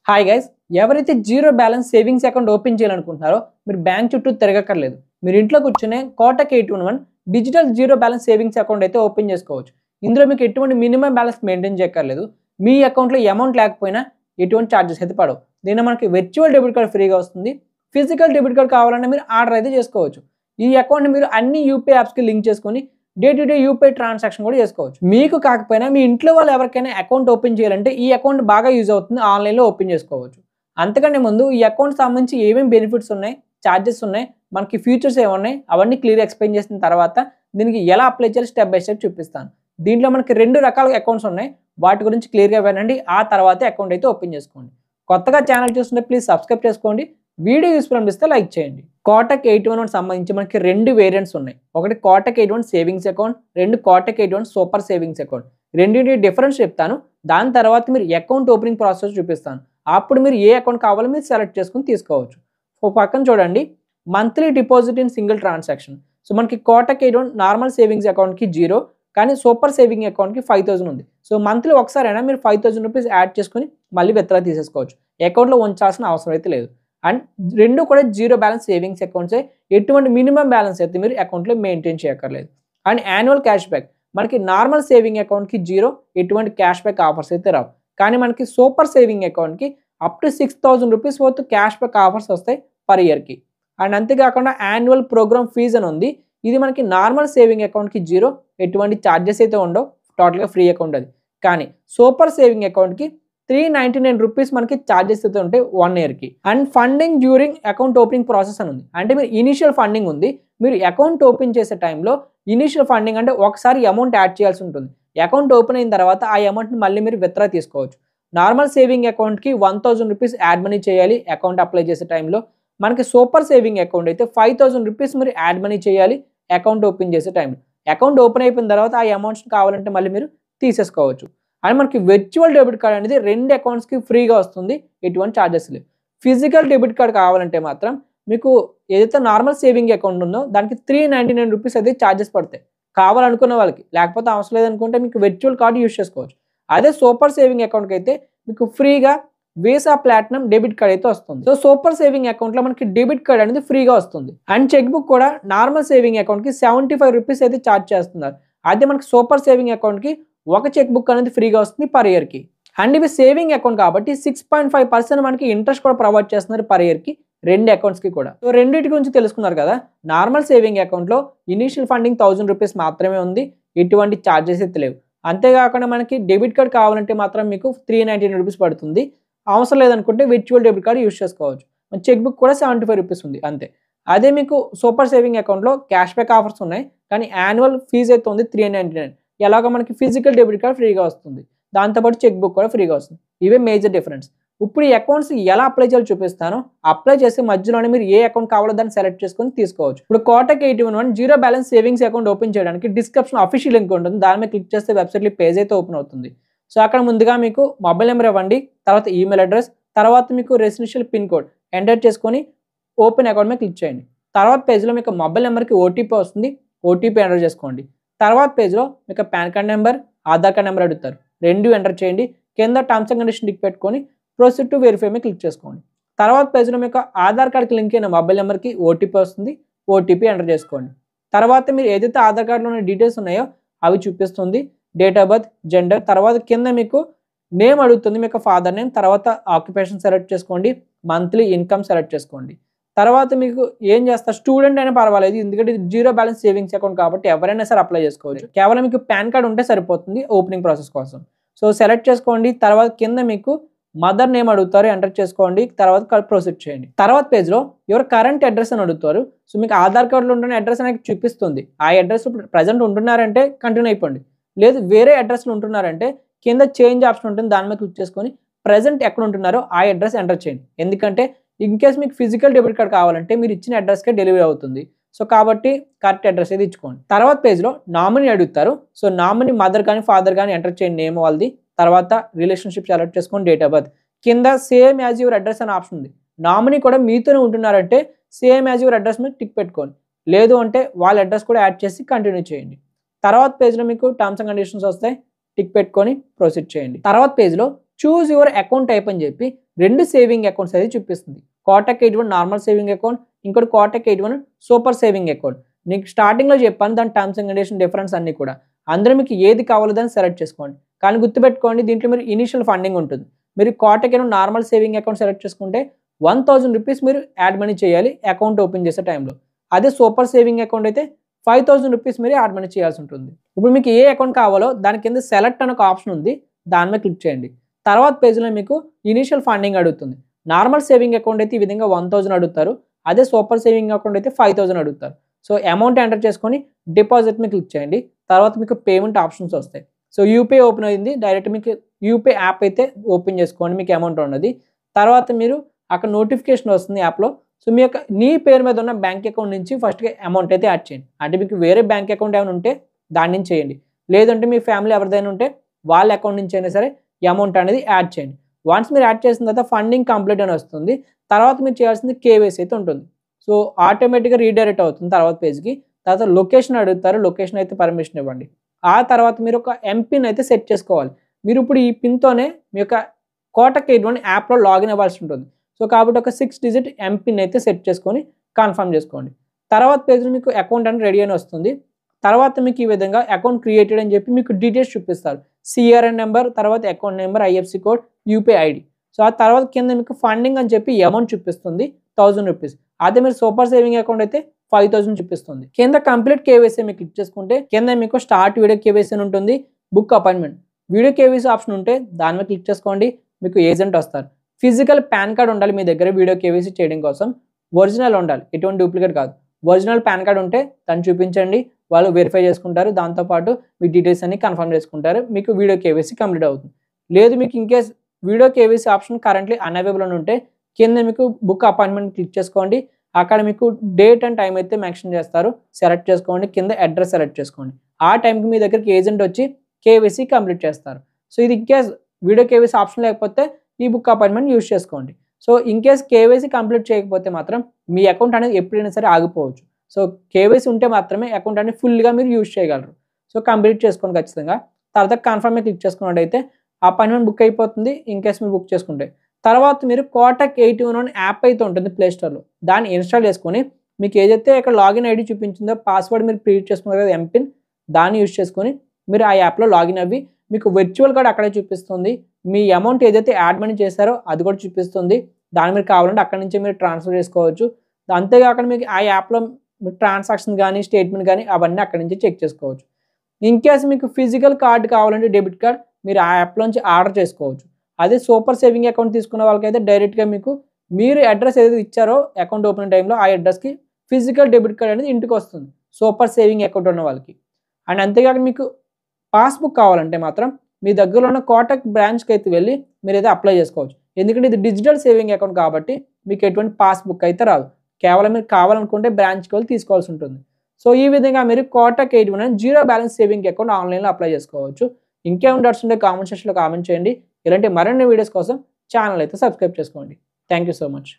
Hi guys, ఎవరైతే zero balance savings account open చేయాలనుకుంటున్నారో మీరు బ్యాంక్ చుట్టూ తిరగక్కర్లేదు. మీరు ఇంట్లో కూర్చునే Kotak 811 digital zero balance savings account అయితే ఓపెన్ చేసుకోవచ్చు. ఇందులో మీకు ఎటువంటి మినిమం బ్యాలెన్స్ మెయింటైన్ చేయక్కర్లేదు. మీ అకౌంట్లో అమౌంట్ లేకపోయినా ఎటువంటి ఛార్జెస్ అయితే పడవు. దీనిలో మనకి వర్చువల్ డెబిట్ కార్డ్ ఫ్రీగా వస్తుంది. ఫిజికల్ డెబిట్ కార్డ్ కావాలంటే మీరు ఆర్డర్ అయితే చేసుకోవచ్చు. ఈ అకౌంట్ని మీరు అన్ని యూపీఐ యాప్స్కి లింక్ చేసుకొని day to day UPI transaction కూడా చేసుకోవచ్చు. మీకు కాకపోయినా మీ ఇంట్లో వాళ్ళు ఎవరికైనా అకౌంట్ ఓపెన్ చేయాలంటే ఈ అకౌంట్ బాగా యూజ్ అవుతుంది. ఆన్లైన్లో ఓపెన్ చేసుకోవచ్చు. అంతకంటే ముందు ఈ అకౌంట్ సంబంధించి ఏమేమి బెనిఫిట్స్ ఉన్నాయి, ఛార్జెస్ ఉన్నాయి, మనకి ఫీచర్స్ ఏమున్నాయి అవన్నీ క్లియర్గా ఎక్స్ప్లెయిన్ చేసిన తర్వాత దీనికి ఎలా అప్లై చేయాలి స్టెప్ బై స్టెప్ చూపిస్తాను. దీంట్లో మనకి 2 రకాల అకౌంట్స్ ఉన్నాయి. వాటి గురించి క్లియర్గా వినండి. ఆ తర్వాతే అకౌంట్ అయితే ఓపెన్ చేసుకోండి. కొత్తగా ఛానల్ చూస్తుంటే ప్లీజ్ సబ్స్క్రైబ్ చేసుకోండి. వీడియో యూస్ఫుల్ అనిపిస్తే లైక్ చేయండి. కోటక్ 811 సంబంధించి మనకి 2 వేరియంట్స్ ఉన్నాయి. ఒకటి Kotak 811 savings account, 2 Kotak 811 super savings account. రెండింటి డిఫరెన్స్ చెప్తాను. దాని తర్వాత మీరు అకౌంట్ ఓపెనింగ్ ప్రాసెస్ చూపిస్తాను. అప్పుడు మీరు ఏ అకౌంట్ కావాలో మీరు సెలెక్ట్ చేసుకుని తీసుకోవచ్చు. పక్కన చూడండి, monthly deposit in single transaction. So మనకి కోటక్ 811 నార్మల్ సేవింగ్స్ అకౌంట్కి 0, కానీ సూపర్ సేవింగ్ అకౌంట్కి 5000 ఉంది. సో మంత్లీ ఒకసారైనా మీరు 5000 రూపీస్ యాడ్ చేసుకుని మళ్ళీ విత్డ్రా తీసేసుకోవచ్చు. అకౌంట్లో ఉంచాల్సిన అవసరం అయితే లేదు. అండ్ 2 కూడా జీరో బ్యాలెన్స్ సేవింగ్స్ అకౌంట్సే. ఎటువంటి మినిమం బ్యాలెన్స్ అయితే మీరు అకౌంట్లో మెయింటైన్ చేయక్కర్లేదు. And annual cash back. మనకి నార్మల్ సేవింగ్ అకౌంట్కి 0, ఎటువంటి క్యాష్ బ్యాక్ ఆఫర్స్ అయితే రావు. కానీ మనకి సూపర్ సేవింగ్ అకౌంట్కి up to 6000 rupees worth cash back offers వస్తాయి పర్ ఇయర్కి. అండ్ అంతేకాకుండా యాన్యువల్ ప్రోగ్రామ్ ఫీజ్ అని ఉంది. ఇది మనకి నార్మల్ సేవింగ్ అకౌంట్కి 0, ఎటువంటి ఛార్జెస్ అయితే ఉండవు, టోటల్గా ఫ్రీ అకౌంట్ అది. కానీ సూపర్ సేవింగ్ అకౌంట్కి 399 రూపీస్ మనకి ఛార్జెస్ అయితే ఉంటాయి 1 ఇయర్కి. And funding during account opening process అని ఉంది. అంటే మీరు ఇనిషియల్ ఫండింగ్ ఉంది. మీరు అకౌంట్ ఓపెన్ చేసే టైంలో ఇనిషియల్ ఫండింగ్ అంటే ఒకసారి అమౌంట్ యాడ్ చేయాల్సి ఉంటుంది. అకౌంట్ ఓపెన్ అయిన తర్వాత ఆ అమౌంట్ని మళ్ళీ మీరు విత్డ్రా తీసుకోవచ్చు. నార్మల్ సేవింగ్ అకౌంట్కి 1000 రూపీస్ యాడ్ మనీ చేయాలి అకౌంట్ అప్లై చేసే టైంలో. మనకి సూపర్ సేవింగ్ అకౌంట్ అయితే 5000 రూపీస్ మీరు యాడ్ మనీ చేయాలి అకౌంట్ ఓపెన్ చేసే టైంలో. అకౌంట్ ఓపెన్ అయిపోయిన తర్వాత ఆ అమౌంట్స్ కావాలంటే మళ్ళీ మీరు తీసేసుకోవచ్చు. అండ్ మనకి వర్చువల్ డెబిట్ కార్డ్ అనేది 2 అకౌంట్స్కి ఫ్రీగా వస్తుంది, ఎటువంటి ఛార్జెస్ లేవు. ఫిజికల్ డెబిట్ కార్డ్ కావాలంటే మాత్రం మీకు ఏదైతే నార్మల్ సేవింగ్ అకౌంట్ ఉందో దానికి 399 రూపీస్ అయితే ఛార్జెస్ పడతాయి కావాలనుకున్న వాళ్ళకి. లేకపోతే అవసరం లేదనుకుంటే మీకు వర్చువల్ కార్డు యూజ్ చేసుకోవచ్చు. అదే సూపర్ సేవింగ్ అకౌంట్కి అయితే మీకు ఫ్రీగా వీసా ప్లాటినం డెబిట్ కార్డ్ అయితే వస్తుంది. సో సూపర్ సేవింగ్ అకౌంట్లో మనకి డెబిట్ కార్డ్ అనేది ఫ్రీగా వస్తుంది. అండ్ చెక్ బుక్ కూడా నార్మల్ సేవింగ్ అకౌంట్కి 75 రూపీస్ అయితే ఛార్జ్ చేస్తున్నారు. అదే మనకి సూపర్ సేవింగ్ అకౌంట్కి ఒక చెక్ బుక్ అనేది ఫ్రీగా వస్తుంది పర్ ఇయర్కి. అండ్ ఇవి సేవింగ్ అకౌంట్ కాబట్టి 6.5% మనకి ఇంట్రెస్ట్ కూడా ప్రొవైడ్ చేస్తున్నారు పర్ ఇయర్కి 2 అకౌంట్స్కి కూడా. సో రెండింటి గురించి తెలుసుకున్నారు కదా. నార్మల్ సేవింగ్ అకౌంట్లో ఇనిషియల్ ఫండింగ్ 1000 రూపీస్ మాత్రమే ఉంది, ఎటువంటి ఛార్జెస్ అయితే లేవు. అంతేకాకుండా మనకి డెబిట్ కార్డ్ కావాలంటే మాత్రం మీకు 399 రూపీస్ పడుతుంది. అవసరం లేదనుకుంటే వర్చువల్ డెబిట్ కార్డ్ యూజ్ చేసుకోవచ్చు. చెక్ బుక్ కూడా 75 రూపీస్ ఉంది అంతే. అదే మీకు సూపర్ సేవింగ్ అకౌంట్లో క్యాష్ బ్యాక్ ఆఫర్స్ ఉన్నాయి, కానీ యాన్యువల్ ఫీజు అయితే ఉంది 399. ఎలాగో మనకి ఫిజికల్ డెబిట్ కార్డ్ ఫ్రీగా వస్తుంది, దాంతోపాటు చెక్ బుక్ కూడా ఫ్రీగా వస్తుంది. ఇవే మేజర్ డిఫరెన్స్. ఇప్పుడు ఈ అకౌంట్స్ ఎలా అప్లై చేయాలో చూపిస్తాను. అప్లై చేసే మధ్యలోనే మీరు ఏ అకౌంట్ కావాలో దాన్ని సెలెక్ట్ చేసుకొని తీసుకోవచ్చు. ఇప్పుడు Kotak 811 zero balance savings account open చేయడానికి డిస్క్రిప్షన్ అఫీషియల్ లింక్ ఉంటుంది. దాని మీద క్లిక్ చేస్తే వెబ్సైట్లో పేజ్ అయితే ఓపెన్ అవుతుంది. సో అక్కడ ముందుగా మీకు మొబైల్ నెంబర్ ఇవ్వండి, తర్వాత ఈమెయిల్ అడ్రస్, తర్వాత మీకు రెసిడెన్షియల్ పిన్ కోడ్ ఎంటర్ చేసుకొని ఓపెన్ అకౌంట్ మీద క్లిక్ చేయండి. తర్వాత పేజ్లో మీకు మొబైల్ నెంబర్కి ఓటీపీ వస్తుంది, ఓటీపీ ఎంటర్ చేసుకోండి. తర్వాత పేజ్లో మీకు pan card number, Aadhaar card number అడుగుతారు, 2 ఎంటర్ చేయండి. కింద టర్మ్స్ అండ్ కండిషన్ టిక్ పెట్టుకొని ప్రొసీడ్ టు వెరిఫై మీద క్లిక్ చేసుకోండి. తర్వాత పేజ్లో మీకు ఆధార్ కార్డ్కి లింక్ అయిన మొబైల్ నెంబర్కి ఓటీపీ వస్తుంది, ఓటీపీ ఎంటర్ చేసుకోండి. తర్వాత మీరు ఏదైతే ఆధార్ కార్డులో ఉన్న డీటెయిల్స్ ఉన్నాయో అవి చూపిస్తుంది, డేట్ ఆఫ్ బర్త్, జెండర్. తర్వాత కింద మీకు నేమ్ అడుగుతుంది, మీకు ఫాదర్ నేమ్. తర్వాత ఆక్యుపేషన్ సెలెక్ట్ చేసుకోండి, మంత్లీ ఇన్కమ్ సెలెక్ట్ చేసుకోండి. తర్వాత మీకు ఏం చేస్తారు, స్టూడెంట్ అయినా పర్వాలేదు, ఎందుకంటే ఇది జీరో బ్యాలెన్స్ సేవింగ్స్ అకౌంట్ కాబట్టి ఎవరైనా సరే అప్లై చేసుకోవచ్చు. కేవలం మీకు పాన్ కార్డ్ ఉంటే సరిపోతుంది ఓపెనింగ్ ప్రాసెస్ కోసం. సో సెలెక్ట్ చేసుకోండి. తర్వాత కింద మీకు మదర్ నేమ్ అడుగుతారు, ఎంటర్ చేసుకోండి. తర్వాత ప్రొసీడ్ చేయండి. తర్వాత పేజ్లో ఎవరు కరెంట్ అడ్రస్ అని అడుగుతారు. సో మీకు ఆధార్ కార్డులో ఉంటున్న అడ్రస్ అనేది చూపిస్తుంది. ఆ అడ్రస్ ఇప్పుడు ప్రజెంట్ ఉంటున్నారంటే కంటిన్యూ అయిపోండి, లేదు వేరే అడ్రస్లో ఉంటున్నారంటే కింద చేంజ్ ఆప్షన్ ఉంటుంది, దాని మీద క్లిక్ చేసుకొని ప్రజెంట్ ఎక్కడ ఉంటున్నారో ఆ అడ్రస్ ఎంటర్ చేయండి. ఎందుకంటే ఇన్ కేస్ మీకు ఫిజికల్ డెబిట్ కార్డ్ కావాలంటే మీరు ఇచ్చిన అడ్రస్కే డెలివరీ అవుతుంది. సో కాబట్టి కరెక్ట్ అడ్రస్ అయితే ఇచ్చుకోండి. తర్వాత పేజ్లో నామినీ అడుగుతారు. సో నామినీ మదర్ కానీ ఫాదర్ కానీ ఎంటర్ చేయండి, నేమ్ వాళ్ళది. తర్వాత రిలేషన్షిప్ సెలెక్ట్ చేసుకొని డేట్ ఆఫ్ బర్త్. కింద సేమ్ యాజ్ యువర్ అడ్రస్ అనే ఆప్షన్ ఉంది. నామినీ కూడా మీతోనే ఉంటున్నారంటే సేమ్ యాజ్ యువర్ అడ్రస్ మీద టిక్ పెట్టుకోండి, లేదు అంటే వాళ్ళ అడ్రస్ కూడా యాడ్ చేసి కంటిన్యూ చేయండి. తర్వాత పేజ్లో మీకు టర్మ్స్ అండ్ కండిషన్స్ వస్తాయి, టిక్ పెట్టుకొని ప్రొసీడ్ చేయండి. తర్వాత పేజ్లో చూస్ యువర్ అకౌంట్ టైప్ అని చెప్పి 2 సేవింగ్ అకౌంట్స్ అయితే చూపిస్తుంది. కోటక్ 81 నార్మల్ సేవింగ్ అకౌంట్, ఇంకోటి కోటక్ 81 సూపర్ సేవింగ్ అకౌంట్. నీకు స్టార్టింగ్లో చెప్పాను దాని టర్మ్స్ అండ్ కండిషన్ డిఫరెన్స్ అన్నీ కూడా. అందులో మీకు ఏది కావాలో దాన్ని సెలెక్ట్ చేసుకోండి. కానీ గుర్తుపెట్టుకోండి, దీంట్లో మీరు ఇనిషియల్ ఫండింగ్ ఉంటుంది. మీరు Kotak 81 normal saving account select చేసుకుంటే 1000 రూపీస్ మీరు యాడ్ మనీ చేయాలి అకౌంట్ ఓపెన్ చేసే టైంలో. అదే సూపర్ సేవింగ్ అకౌంట్ అయితే 5000 రూపీస్ మీరు యాడ్ మనీ చేయాల్సి ఉంటుంది. ఇప్పుడు మీకు ఏ అకౌంట్ కావాలో దాని కింద సెలెక్ట్ అనే ఒక ఆప్షన్ ఉంది, దాని మీద క్లిక్ చేయండి. తర్వాత పేజ్లో మీకు ఇనిషియల్ ఫండింగ్ అడుగుతుంది. నార్మల్ సేవింగ్ అకౌంట్ అయితే ఈ విధంగా 1000 అడుగుతారు. అదే సూపర్ సేవింగ్ అకౌంట్ అయితే 5000 అడుగుతారు. సో అమౌంట్ ఎంటర్ చేసుకొని డిపాజిట్ మీద క్లిక్ చేయండి. తర్వాత మీకు పేమెంట్ ఆప్షన్స్ వస్తాయి. సో యూపీఐ ఓపెన్ అయింది, డైరెక్ట్ మీకు యూపీఐ యాప్ అయితే ఓపెన్ చేసుకోండి, మీకు అమౌంట్ ఉన్నది. తర్వాత మీరు అక్కడ నోటిఫికేషన్ వస్తుంది యాప్లో. సో మీ యొక్క నీ పేరు మీద ఉన్న బ్యాంక్ అకౌంట్ నుంచి ఫస్ట్గా అమౌంట్ అయితే యాడ్ చేయండి. అంటే మీకు వేరే బ్యాంక్ అకౌంట్ ఏమైనా ఉంటే దాని నుంచి చేయండి, లేదంటే మీ ఫ్యామిలీ ఎవరిదైనా ఉంటే వాళ్ళ అకౌంట్ నుంచి అయినా సరే ఈ అమౌంట్ అనేది యాడ్ చేయండి. వన్స్ మీరు యాడ్ చేసిన తర్వాత ఫండింగ్ కంప్లీట్ అని వస్తుంది. తర్వాత మీరు చేయాల్సింది కేవైసీ అయితే ఉంటుంది. సో ఆటోమేటిక్గా రీడైరెక్ట్ అవుతుంది తర్వాత పేజ్కి. తర్వాత లొకేషన్ అడుగుతారు, లొకేషన్ అయితే పర్మిషన్ ఇవ్వండి. ఆ తర్వాత మీరు ఒక ఎంపిన్ అయితే సెట్ చేసుకోవాలి. మీరు ఇప్పుడు ఈ పిన్తోనే మీ యొక్క కోటక్ 81 యాప్లో లాగిన్ అవ్వాల్సి ఉంటుంది. సో కాబట్టి ఒక 6 డిజిట్ ఎంపిన్ అయితే సెట్ చేసుకొని కన్ఫర్మ్ చేసుకోండి. తర్వాత పేజ్లో మీకు అకౌంట్ అని రెడీ అని వస్తుంది. తర్వాత మీకు ఈ విధంగా అకౌంట్ క్రియేటెడ్ అని చెప్పి మీకు డీటెయిల్స్ చూపిస్తారు. సిఆర్ఎన్ నెంబర్, తర్వాత account number, IFC code, UPI ID. So ఆ తర్వాత కింద మీకు ఫండింగ్ అని చెప్పి అమౌంట్ చూపిస్తుంది 1000 రూపీస్. అదే మీరు సూపర్ సేవింగ్ అకౌంట్ అయితే 5000 చూపిస్తుంది. కింద కంప్లీట్ కేవైసీ మీకు క్లిక్ చేసుకుంటే కింద మీకు స్టార్ట్ వీడియో కేవైసీ అని ఉంటుంది, book appointment. Video KYC option ఉంటే దాని మీద క్లిక్ చేసుకోండి, మీకు ఏజెంట్ వస్తారు. ఫిజికల్ పాన్ కార్డ్ ఉండాలి మీ దగ్గర వీడియో కేవైసీ చేయడం కోసం. ఒరిజినల్ ఉండాలి, ఎటువంటి డూప్లికేట్ కాదు. ఒరిజినల్ పాన్ కార్డ్ ఉంటే దాన్ని చూపించండి, వాళ్ళు వెరిఫై చేసుకుంటారు. దాంతోపాటు మీ డీటెయిల్స్ అన్ని కన్ఫర్మ్ చేసుకుంటారు, మీకు వీడియో కేవైసీ కంప్లీట్ అవుతుంది. లేదు మీకు in case video KYC option currently unavailable అని ఉంటే కింద మీకు బుక్ అపాయింట్మెంట్ క్లిక్ చేసుకోండి. అక్కడ మీకు డేట్ అండ్ టైం అయితే మెన్షన్ చేస్తారు, సెలెక్ట్ చేసుకోండి. కింద అడ్రస్ సెలెక్ట్ చేసుకోండి. ఆ టైంకి మీ దగ్గరికి ఏజెంట్ వచ్చి కేవైసీ కంప్లీట్ చేస్తారు. సో ఇది ఇన్కేస్ వీడియో కేవైసీ ఆప్షన్ లేకపోతే ఈ బుక్ అపాయింట్మెంట్ యూజ్ చేసుకోండి. సో ఇన్కేస్ కేవైసీ కంప్లీట్ చేయకపోతే మాత్రం మీ అకౌంట్ అనేది ఎప్పుడైనా సరే ఆగిపోవచ్చు. సో కేవైసీ ఉంటే మాత్రమే అకౌంట్ అనేది ఫుల్గా మీరు యూజ్ చేయగలరు. సో కంప్లీట్ చేసుకోండి ఖచ్చితంగా. తర్వాత కన్ఫర్మ్ క్లిక్ చేసుకున్నట్టయితే అపాయింట్మెంట్ బుక్ అయిపోతుంది ఇన్కేస్ మీరు బుక్ చేసుకుంటే. తర్వాత మీరు కోటక్ 81 యాప్ అయితే ఉంటుంది ప్లే స్టోర్లో, దాన్ని ఇన్స్టాల్ చేసుకొని మీకు ఏదైతే ఇక్కడ లాగిన్ ఐడి చూపించిందో పాస్వర్డ్ మీరు క్రియేట్ చేసుకున్నారు కదా ఎంపిన్, దాన్ని యూజ్ చేసుకొని మీరు ఆ యాప్లో లాగిన్ అవ్వి మీకు వర్చువల్ కార్డ్ అక్కడే చూపిస్తుంది. మీ అమౌంట్ ఏదైతే యాడ్ మనీ చేశారో అది కూడా చూపిస్తుంది. దాని మీరు కావాలంటే అక్కడి నుంచి మీరు ట్రాన్స్ఫర్ చేసుకోవచ్చు. అంతేకాకుండా మీకు ఆ యాప్లో ట్రాన్సాక్షన్ కానీ స్టేట్మెంట్ కానీ అవన్నీ అక్కడి నుంచి చెక్ చేసుకోవచ్చు. ఇన్కేస్ మీకు ఫిజికల్ కార్డ్ కావాలంటే డెబిట్ కార్డ్ మీరు ఆ యాప్లోంచి ఆర్డర్ చేసుకోవచ్చు. అదే సూపర్ సేవింగ్ అకౌంట్ తీసుకున్న వాళ్ళకైతే డైరెక్ట్గా మీకు మీరు అడ్రస్ ఏదైతే ఇచ్చారో అకౌంట్ ఓపెన్ టైంలో ఆ అడ్రస్కి ఫిజికల్ డెబిట్ కార్డ్ అనేది ఇంటికి వస్తుంది సూపర్ సేవింగ్ అకౌంట్ ఉన్న వాళ్ళకి. అండ్ అంతేకాకుండా మీకు పాస్బుక్ కావాలంటే మాత్రం మీ దగ్గరలో ఉన్న కోటక్ బ్రాంచ్కి అయితే వెళ్ళి మీరైతే అప్లై చేసుకోవచ్చు. ఎందుకంటే ఇది డిజిటల్ సేవింగ్ అకౌంట్ కాబట్టి మీకు ఎటువంటి పాస్బుక్ అయితే రాదు. కేవలం మీరు కావాలనుకుంటే బ్రాంచ్కి వెళ్ళి తీసుకోవాల్సి ఉంటుంది. సో ఈ విధంగా మీరు Kotak 81 zero balance saving account ఆన్లైన్లో అప్లై చేసుకోవచ్చు. ఇంకేం డౌట్స్ ఉంటే కామెంట్ సెక్షన్లో కామెంట్ చేయండి. ఇలాంటి మరిన్ని వీడియోస్ కోసం ఛానల్ అయితే సబ్స్క్రైబ్ చేసుకోండి. Thank you so much.